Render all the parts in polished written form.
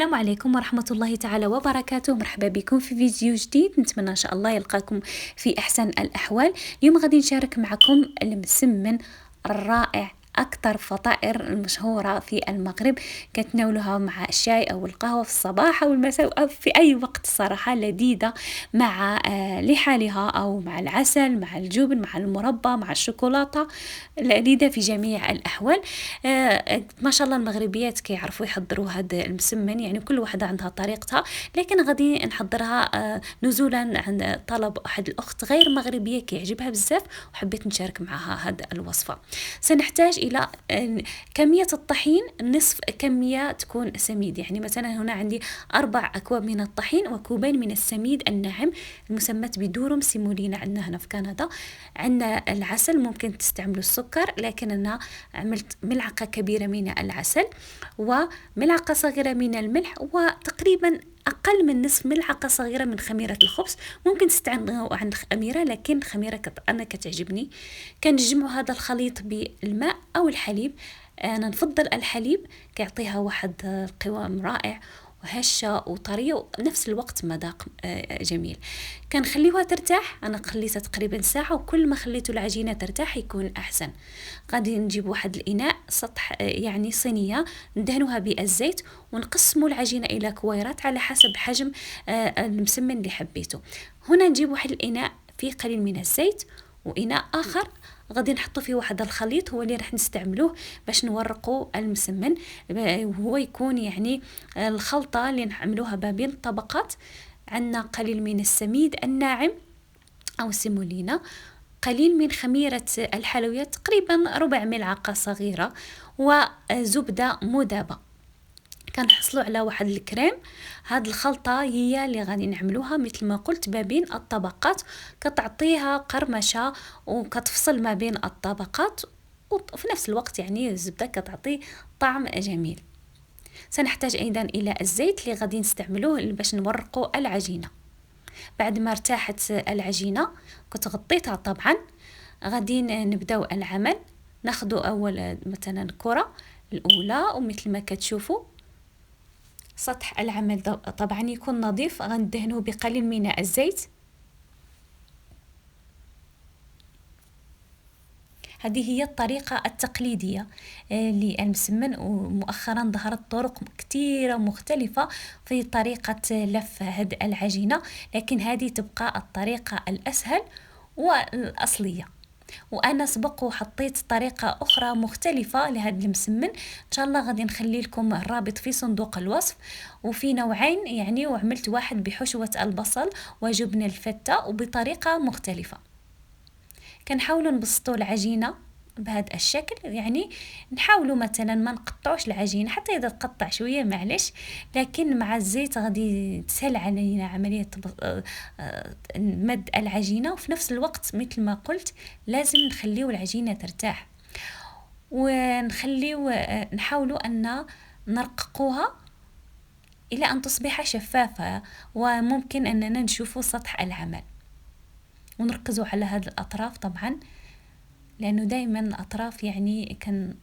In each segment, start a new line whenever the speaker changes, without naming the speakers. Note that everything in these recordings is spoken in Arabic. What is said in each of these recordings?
السلام عليكم ورحمة الله تعالى وبركاته. مرحبا بكم في فيديو جديد، نتمنى إن شاء الله يلقاكم في أحسن الأحوال. اليوم غادي نشارك معكم المسمن الرائع، أكثر فطائر المشهورة في المغرب، كتناولوها مع الشاي أو القهوة في الصباح أو المساء أو في أي وقت. صراحة لذيذة مع لحالها أو مع العسل، مع الجبن، مع المربى، مع الشوكولاتة، لذيذة في جميع الأحوال. ما شاء الله المغربيات كيعرفوا يحضروا هذا المسمن، يعني كل واحدة عندها طريقتها، لكن غادي نحضرها نزولا عن طلب أحد الأخت غير مغربية كيعجبها بزاف وحبيت نشارك معها هذه الوصفة. سنحتاج إلى كمية الطحين نصف كمية تكون سميد، يعني مثلا هنا عندي 4 أكواب من الطحين وكوبين من السميد الناعم المسمى بدورم سيمولينا عندنا هنا في كندا. عندنا العسل، ممكن تستعملوا السكر، لكن أنا عملت ملعقة كبيرة من العسل وملعقة صغيرة من الملح وتقريبا أقل من نصف ملعقة صغيرة من خميرة الخبز. ممكن تستعملوا عند خميرة، لكن خميرة أنا كتعجبني. كنجمع هذا الخليط بالماء أو الحليب. أنا نفضل الحليب، كيعطيها واحد القوام رائع وهشة وطرية ونفس الوقت مذاق جميل. كنخليوها ترتاح، انا خليتها تقريبا ساعة، وكل ما خليتو العجينة ترتاح يكون احسن. غادي نجيب واحد الاناء سطح، يعني صينية، ندهنوها بالزيت ونقسموا العجينة الى كويرات على حسب حجم المسمن اللي حبيته. هنا نجيب واحد الاناء فيه قليل من الزيت، وإناء آخر غادي نحطو فيه واحد الخليط هو اللي راح نستعملوه باش نورقو المسمن. هو يكون يعني الخلطة اللي نعملوها ما بين الطبقات. عندنا قليل من السميد الناعم أو السيمولينا، قليل من خميرة الحلويات تقريبا ربع ملعقة صغيرة، وزبدة مذابة. كنحصلوا على واحد الكريم. هاد الخلطة هي اللي غادي نعملوها مثل ما قلت ما بين الطبقات، كتعطيها قرمشة وكتفصل ما بين الطبقات، وفي نفس الوقت يعني الزبدة كتعطي طعم جميل. سنحتاج أيضا إلى الزيت اللي غادي نستعملوه باش نورقوا العجينة. بعد ما ارتاحت العجينة كنت غطيتها طبعا، غادي نبداو العمل. ناخدو أول مثلا كرة الأولى، ومثل ما كتشوفوا سطح العمل طبعا يكون نظيف، غندهنوه بقليل من الزيت. هذه هي الطريقة التقليدية للمسمن، ومؤخرا ظهرت طرق كثيرة مختلفة في طريقة لف هذه العجينة، لكن هذه تبقى الطريقة الأسهل والأصلية. وانا سبق وحطيت طريقة اخرى مختلفة لهذا المسمن، ان شاء الله غادي نخلي لكم الرابط في صندوق الوصف. وفي نوعين يعني، وعملت واحد بحشوة البصل وجبن الفتة وبطريقة مختلفة. كنحاولوا نبسطوا العجينة بهذا الشكل، يعني نحاولوا مثلا ما نقطعوش العجينة، حتى اذا تقطع شوية معلش، لكن مع الزيت غادي تسهل علينا عملية مد العجينة. وفي نفس الوقت مثل ما قلت لازم نخليو العجينة ترتاح، ونخليو نحاولوا أن نرققوها إلى أن تصبح شفافة، وممكن أننا نشوفوا سطح العمل. ونركزوا على هذه الأطراف طبعا، لأنه دائما الأطراف يعني كان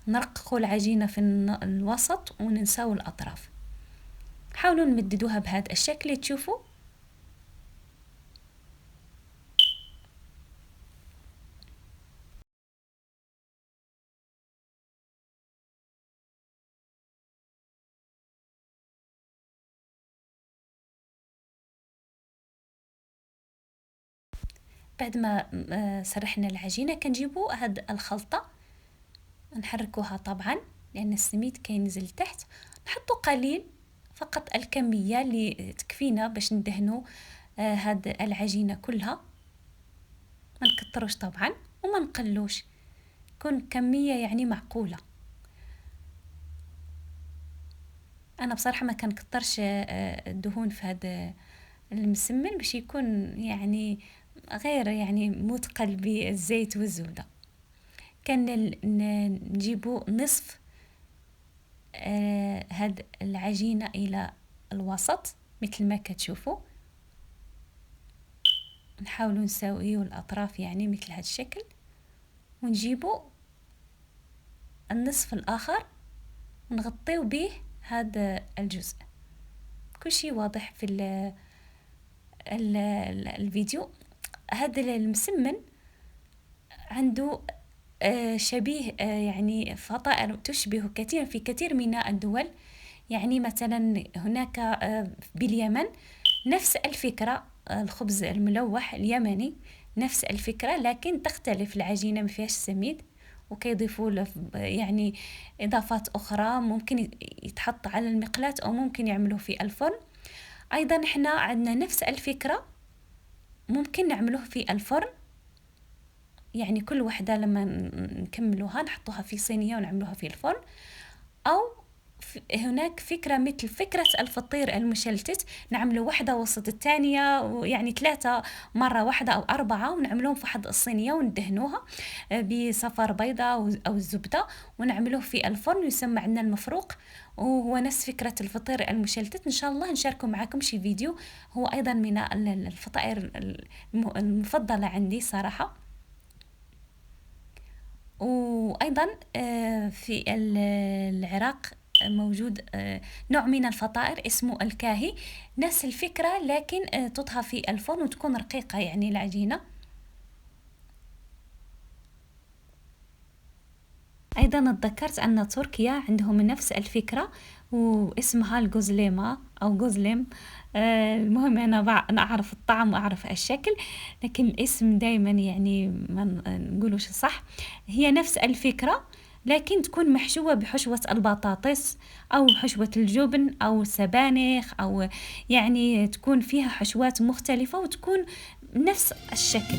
نرققوا العجينة في الوسط وننساو الأطراف. حاولوا نمددوها بهذا الشكل تشوفوا. بعد ما سرحنا العجينة كنجيبوا سرحنا العجينة كنجيبوا هاد الخلطة نحركوها طبعا، لأن السميد كينزل تحت. نحطوا قليل فقط الكمية اللي تكفينا باش ندهنوا هاد العجينة كلها. ما نكتروش طبعا وما نقلوش، كون كمية يعني معقولة. أنا بصراحة ما كنكترش الدهون في هذا المسمن باش يكون يعني غير يعني مثقل بالزيت والزبدة. كان نجيبو نصف هاد العجينة إلى الوسط مثل ما كتشوفوا. نحاولوا نساويو الأطراف يعني مثل هذا الشكل، ونجيبو النصف الآخر ونغطيو به هذا الجزء. كل شيء واضح في الفيديو. هذا المسمن عنده شبيه يعني فطائر تشبه كثيرا في كثير من الدول. يعني مثلا هناك باليمن نفس الفكرة، الخبز الملوح اليمني نفس الفكرة، لكن تختلف العجينة ما فيهاش سميد، وكيضيفوا له يعني إضافات أخرى، ممكن يتحط على المقلاة أو ممكن يعملوه في الفرن. أيضا إحنا عندنا نفس الفكرة ممكن نعملوه في الفرن، يعني كل وحدة لما نكملوها نحطوها في صينية ونعملوها في الفرن. أو هناك فكرة مثل فكرة الفطير المشلتت، نعمله واحدة وسط الثانية، يعني 3 مرة واحدة أو 4، ونعملوهم في واحد الصينية وندهنوها بصفار بيضاء أو الزبدة، ونعملوه في الفرن يسمى عندنا المفروق، وهو نفس فكرة الفطير المشلتت. إن شاء الله نشاركه معكم شي فيديو، هو أيضا من الفطائر المفضلة عندي صراحة. وأيضا في العراق موجود نوع من الفطائر اسمه الكاهي، نفس الفكرة لكن تطهى في الفرن وتكون رقيقة يعني العجينة. أيضا اتذكرت أن تركيا عندهم نفس الفكرة واسمها الجوزليما أو جوزلم. المهم أنا أعرف الطعم وأعرف الشكل، لكن الاسم دايما يعني ما نقولوش صح. هي نفس الفكرة لكن تكون محشوة بحشوة البطاطس أو حشوة الجبن أو السبانخ، أو يعني تكون فيها حشوات مختلفة وتكون نفس الشكل.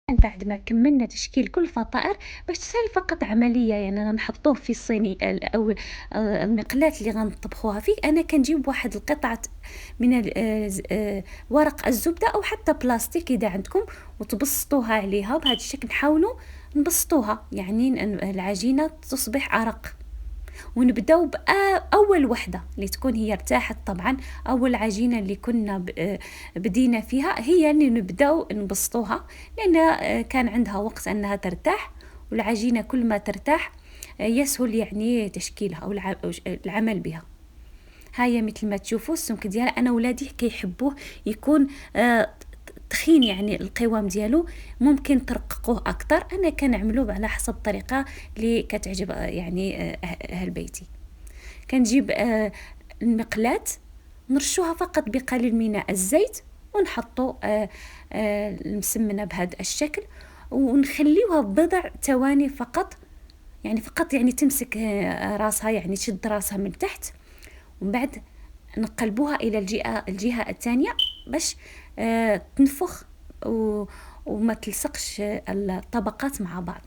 بعد ما كملنا تشكيل كل فطائر باش تسهل فقط عملية، يعني نحطوه في الصيني أو المقلاة اللي غنطبخوها فيه. أنا كنجيب واحد القطعة من ورق الزبدة أو حتى بلاستيك إذا عندكم، وتبسطوها عليها بهذا الشكل. نحاولوا نبسطوها يعني العجينة تصبح أرق. ونبداو بأول وحدة اللي تكون هي ارتاحت. طبعا أول عجينة اللي كنا بدينا فيها هي اللي نبداو نبسطوها، لأن كان عندها وقت أنها ترتاح، والعجينة كل ما ترتاح يسهل يعني تشكيلها أو العمل بها. هاي مثل ما تشوفوا السمك ديالها، أنا ولادي كيحبوه يكون تخين، يعني القوام ديالو ممكن ترققوه اكثر. انا كنعملوه على حسب الطريقه اللي كتعجب يعني اهل بيتي. كنجيب المقلاة نرشوها فقط بقليل من الزيت ونحطو المسمنه بهذا الشكل، ونخليوها بضع ثواني فقط، يعني فقط يعني تمسك راسها، يعني تشد راسها من تحت، ومن بعد نقلبوها الى الجهه الثانيه باش تنفخ وما تلصقش الطبقات مع بعض.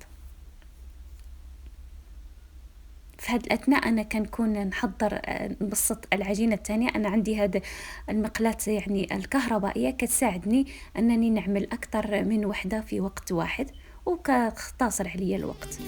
في هاد الأثناء أنا كنكون نحضّر نبسّط العجينة التانية. أنا عندي هاد المقلاة يعني الكهربائية كتساعدني أنني نعمل أكتر من وحدة في وقت واحد، وكتختصر عليَّ الوقت.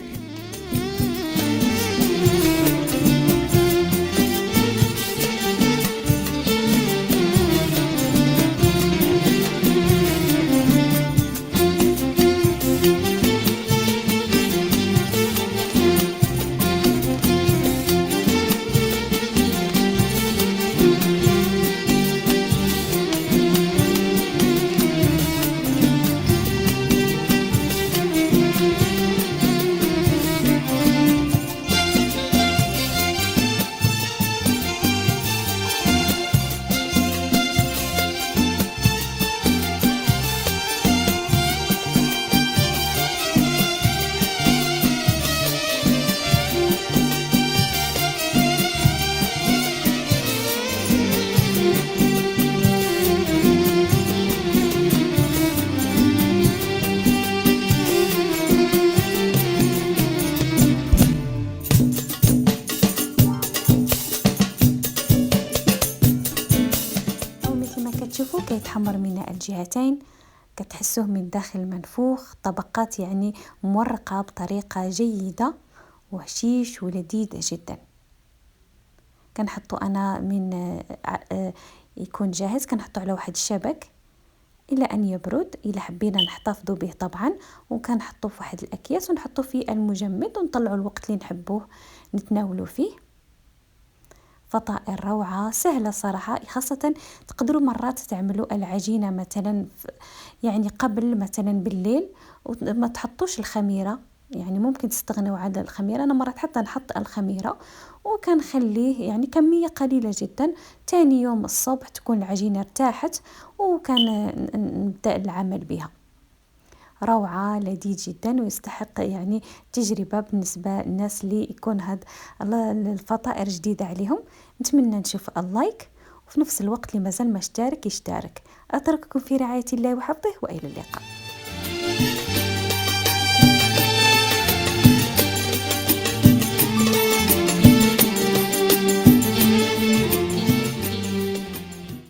أو مثل ما كتشوفوا كيتحمر من الجهتين، كتحسوه من الداخل منفوخ، طبقات يعني مورقة بطريقة جيدة وهشيش ولذيذ جدا. كنحطو أنا من يكون جاهز كنحطو على واحد الشبك إلى أن يبرد، إلا حبينا نحتفظ به طبعا، وكنحطو في واحد الأكياس ونحطو فيه المجمد ونطلعو الوقت اللي نحبوه نتناولو فيه. فطائر روعة سهلة صراحة، خاصة تقدروا مرات تعملوا العجينة مثلا يعني قبل مثلا بالليل وما تحطوش الخميرة، يعني ممكن تستغنوا عن الخميرة. أنا مرات حتى نحط الخميرة وكنخليه يعني كمية قليلة جدا، تاني يوم الصبح تكون العجينة ارتاحت وكان نبدأ العمل بها. روعة لذيذ جدا ويستحق يعني تجربة بالنسبة للناس اللي يكون هاد الفطائر جديدة عليهم. نتمنى نشوف اللايك، وفي نفس الوقت اللي مازال ما اشترك يشترك. أترككم في رعاية الله وحفظه، وإلى اللقاء.